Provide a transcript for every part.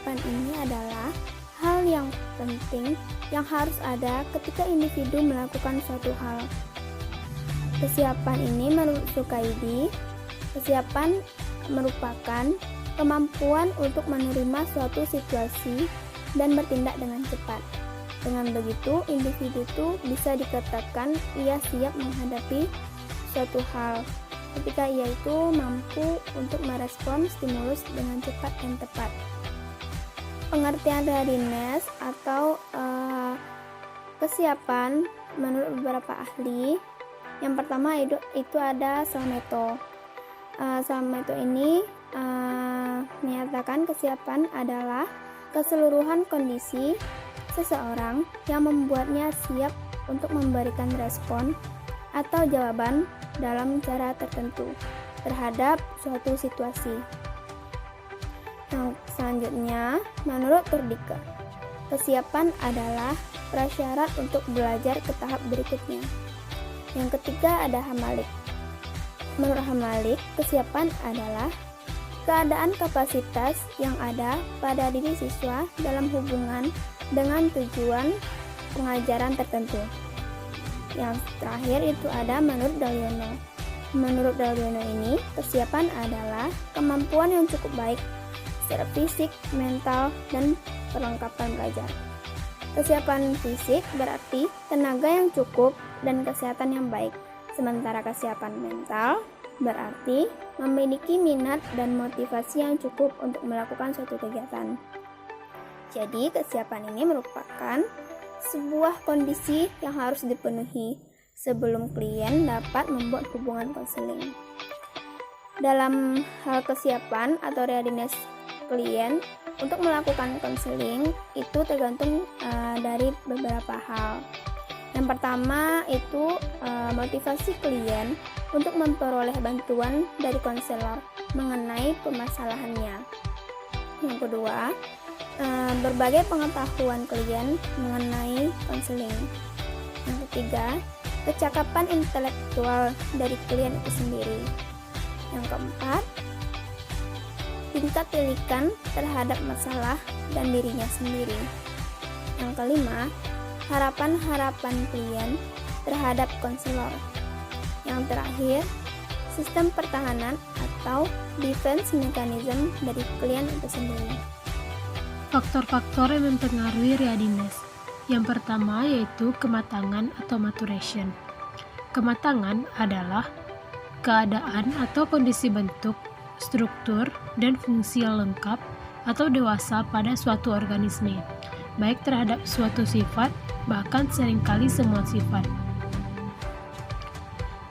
kesiapan ini adalah hal yang penting yang harus ada ketika individu melakukan suatu hal. Kesiapan ini menurut Sukaidi, kesiapan merupakan kemampuan untuk menerima suatu situasi dan bertindak dengan cepat. Dengan begitu, individu itu bisa dikatakan ia siap menghadapi suatu hal ketika ia itu mampu untuk merespon stimulus dengan cepat dan tepat. Pengertian readiness atau kesiapan menurut beberapa ahli, yang pertama itu ada Salmeto. Salmeto ini menyatakan kesiapan adalah keseluruhan kondisi seseorang yang membuatnya siap untuk memberikan respon atau jawaban dalam cara tertentu terhadap suatu situasi. Yang selanjutnya, menurut Turdike, kesiapan adalah prasyarat untuk belajar ke tahap berikutnya. Yang ketiga ada Hamalik. Menurut Hamalik, kesiapan adalah keadaan kapasitas yang ada pada diri siswa dalam hubungan dengan tujuan pengajaran tertentu. Yang terakhir itu ada menurut Daliono. Menurut Daliono ini, kesiapan adalah kemampuan yang cukup baik secara fisik, mental, dan perlengkapan belajar. Kesiapan fisik berarti tenaga yang cukup dan kesehatan yang baik. Sementara kesiapan mental berarti memiliki minat dan motivasi yang cukup untuk melakukan suatu kegiatan. Jadi, kesiapan ini merupakan sebuah kondisi yang harus dipenuhi sebelum klien dapat membuat hubungan konseling. Dalam hal kesiapan atau readiness klien untuk melakukan konseling itu tergantung dari beberapa hal. Yang pertama itu motivasi klien untuk memperoleh bantuan dari konselor mengenai permasalahannya. Yang kedua, berbagai pengetahuan klien mengenai konseling. Yang ketiga, kecakapan intelektual dari klien itu sendiri. Yang keempat, tingkat tilikan terhadap masalah dan dirinya sendiri. Yang kelima, harapan-harapan klien terhadap konselor. Yang terakhir, sistem pertahanan atau defense mechanism dari klien itu sendiri. Faktor-faktor yang mempengaruhi readiness. Yang pertama yaitu kematangan atau maturation. Kematangan adalah keadaan atau kondisi bentuk, struktur, dan fungsi yang lengkap atau dewasa pada suatu organisme, baik terhadap suatu sifat, bahkan seringkali semua sifat.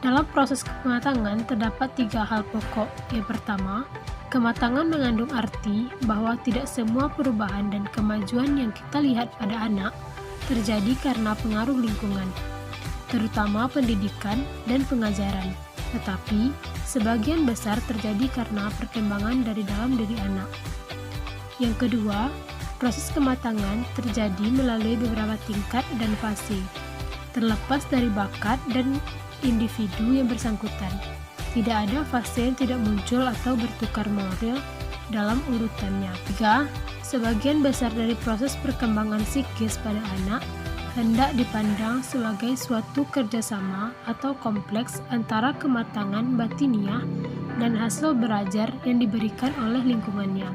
Dalam proses kematangan terdapat 3 hal pokok. Yang pertama, kematangan mengandung arti bahwa tidak semua perubahan dan kemajuan yang kita lihat pada anak terjadi karena pengaruh lingkungan, terutama pendidikan dan pengajaran, tetapi sebagian besar terjadi karena perkembangan dari dalam diri anak. Yang kedua, proses kematangan terjadi melalui beberapa tingkat dan fase, terlepas dari bakat dan individu yang bersangkutan. Tidak ada fase yang tidak muncul atau bertukar moral dalam urutannya. 3. Sebagian besar dari proses perkembangan psikis pada anak hendak dipandang sebagai suatu kerjasama atau kompleks antara kematangan batiniah dan hasil belajar yang diberikan oleh lingkungannya.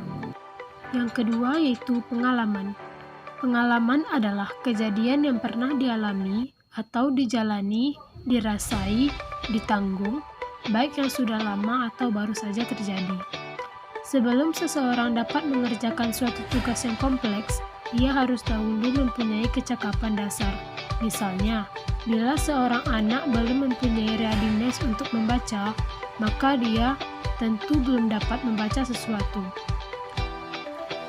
Yang kedua yaitu pengalaman. Pengalaman adalah kejadian yang pernah dialami atau dijalani, dirasai, ditanggung, baik yang sudah lama atau baru saja terjadi. Sebelum seseorang dapat mengerjakan suatu tugas yang kompleks, ia harus dahulu mempunyai kecakapan dasar. Misalnya, bila seorang anak belum mempunyai readiness untuk membaca, maka dia tentu belum dapat membaca sesuatu.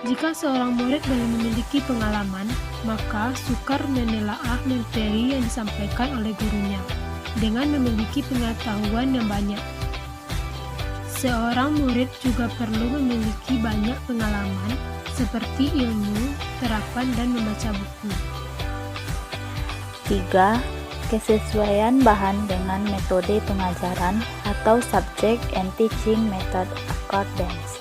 Jika seorang murid belum memiliki pengalaman, maka sukar menelaah materi yang disampaikan oleh gurunya dengan memiliki pengetahuan yang banyak. Seorang murid juga perlu memiliki banyak pengalaman seperti ilmu, terapan, dan membaca buku. 3. Kesesuaian bahan dengan metode pengajaran atau subject and teaching method accordance.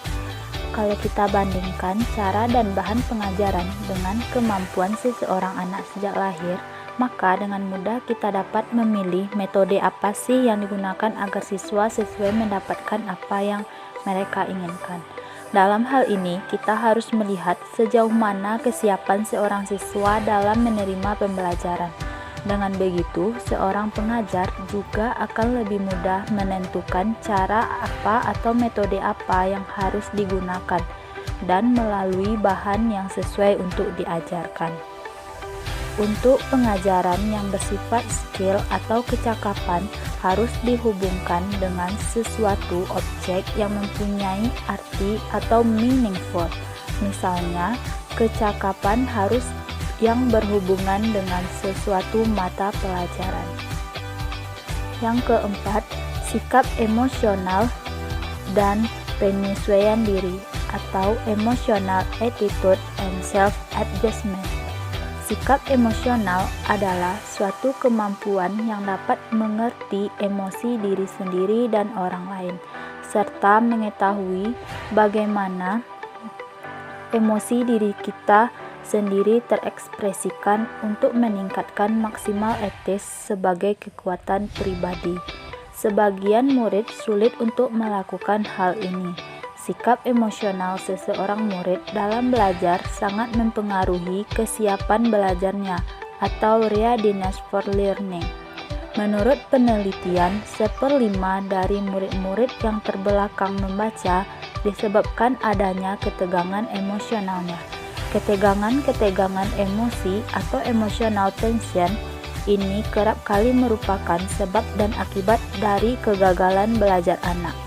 kalau kita bandingkan cara dan bahan pengajaran dengan kemampuan seseorang anak sejak lahir, maka dengan mudah kita dapat memilih metode apa sih yang digunakan agar siswa sesuai mendapatkan apa yang mereka inginkan. Dalam hal ini, kita harus melihat sejauh mana kesiapan seorang siswa dalam menerima pembelajaran. Dengan begitu, seorang pengajar juga akan lebih mudah menentukan cara apa atau metode apa yang harus digunakan dan melalui bahan yang sesuai untuk diajarkan. Untuk pengajaran yang bersifat skill atau kecakapan harus dihubungkan dengan sesuatu objek yang mempunyai arti atau meaningful. Misalnya, kecakapan harus yang berhubungan dengan sesuatu mata pelajaran. Yang keempat, sikap emosional dan penyesuaian diri atau emotional attitude and self-adjustment. Sikap emosional adalah suatu kemampuan yang dapat mengerti emosi diri sendiri dan orang lain, serta mengetahui bagaimana emosi diri kita sendiri terekspresikan untuk meningkatkan maksimal etis sebagai kekuatan pribadi. Sebagian murid sulit untuk melakukan hal ini. Sikap emosional seseorang murid dalam belajar sangat mempengaruhi kesiapan belajarnya atau readiness for learning. Menurut penelitian, 1/5 dari murid-murid yang terbelakang membaca disebabkan adanya ketegangan emosionalnya. Ketegangan emosi atau emotional tension ini kerap kali merupakan sebab dan akibat dari kegagalan belajar anak.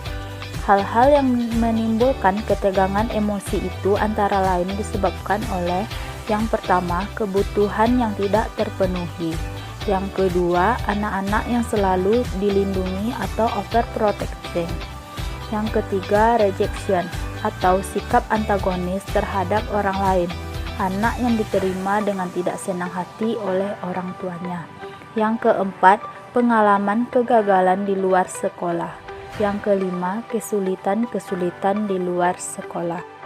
Hal-hal yang menimbulkan ketegangan emosi itu antara lain disebabkan oleh yang pertama, kebutuhan yang tidak terpenuhi. Yang kedua, anak-anak yang selalu dilindungi atau overprotecting. Yang ketiga, rejection atau sikap antagonis terhadap orang lain, anak yang diterima dengan tidak senang hati oleh orang tuanya. Yang keempat, pengalaman kegagalan di luar sekolah. Yang kelima, kesulitan-kesulitan di luar sekolah.